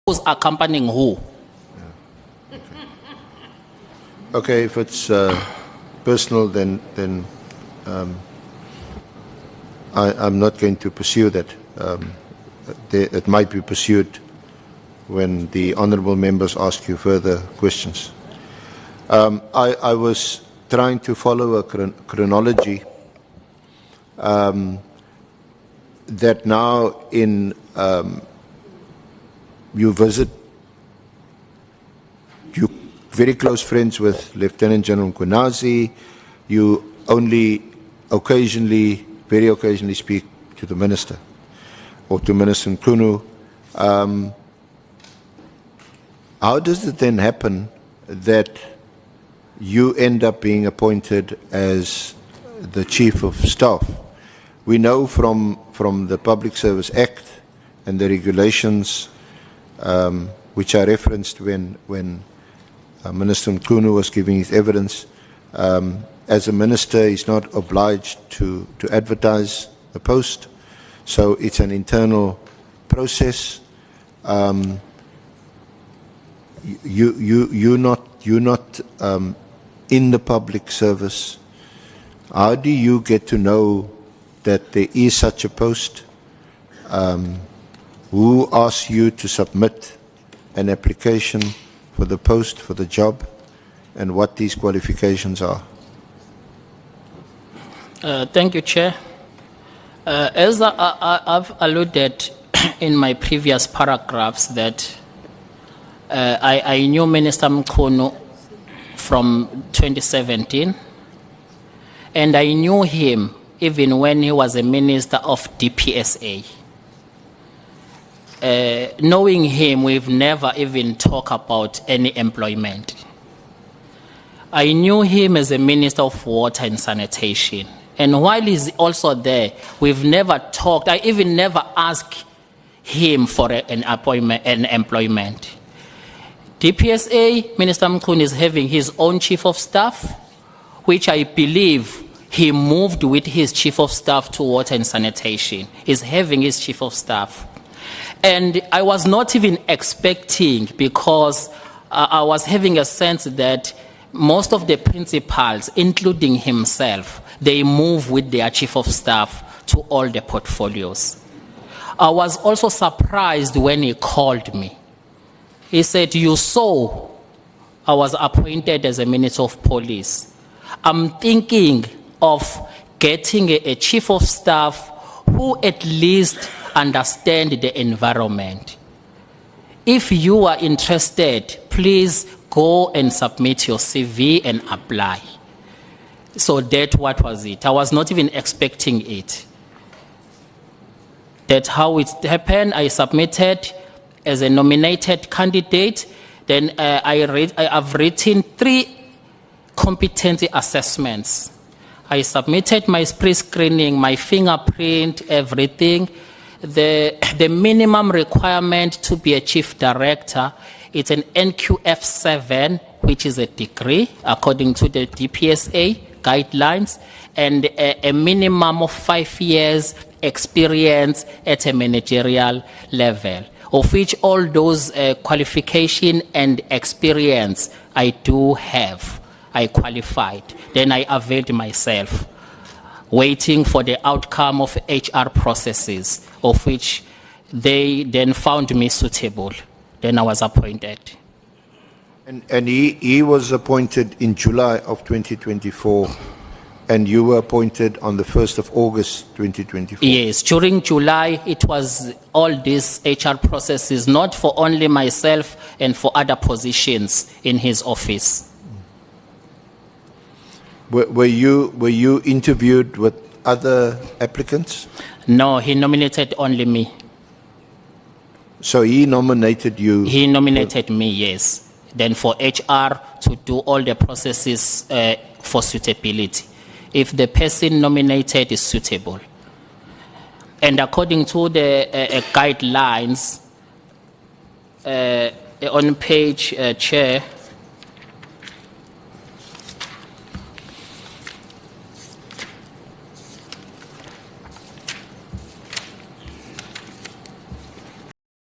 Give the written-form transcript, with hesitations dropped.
Who's accompanying who? Okay, if it's personal, then I'm not going to pursue that. It might be pursued when the honourable members ask you further questions. I was trying to follow a chronology that now in you visit, you very close friends with Lieutenant General Nkabinde, you only occasionally, very occasionally speak to the Minister or to Minister Mchunu. How does it then happen that you end up being appointed as the Chief of Staff? We know from the Public Service Act and the regulations which are referenced when Minister Mchunu was giving his evidence, as a minister he's not obliged to advertise the post, so it's an internal process. You're not in the public service. How do you get to know that there is such a post? Who asks you to submit an application for the post, for the job, and what these qualifications are? Thank you, Chair. As I've alluded in my previous paragraphs that I knew Minister Mchunu from 2017, and I knew him even when he was a minister of DPSA. Knowing him, we've never even talked about any employment. I knew him as a Minister of Water and Sanitation. And while he's also there, we've never talked. I even never asked him for an appointment, an employment. DPSA, Minister Mchunu is having his own Chief of Staff, which I believe he moved with his Chief of Staff to Water and Sanitation. He's having his Chief of Staff. And I was not even expecting, because I was having a sense that most of the principals, including himself, they move with their Chief of Staff to all the portfolios. I was also surprised when he called me. He said, "You saw I was appointed as a Minister of Police. I'm thinking of getting a Chief of Staff who at least understand the environment. If you are interested, please go and submit your CV and apply." So that what was it. I was not even expecting it. That's how it happened. I submitted as a nominated candidate. Then I've written 3 competency assessments. I submitted my pre-screening, my fingerprint, everything. The minimum requirement to be a chief director is an NQF7, which is a degree according to the DPSA guidelines, and a minimum of 5 years experience at a managerial level, of which all those qualification and experience I do have. I qualified. Then I availed myself, waiting for the outcome of HR processes, of which they then found me suitable. Then I was appointed. And he was appointed in July of 2024, and you were appointed on the 1st of August 2024? Yes, during July, it was all these HR processes, not for only myself and for other positions in his office. Were you interviewed with other applicants? No, he nominated only me. So he nominated you? He nominated me, yes. Then for HR to do all the processes for suitability, if the person nominated is suitable. And according to the guidelines on page, Chair,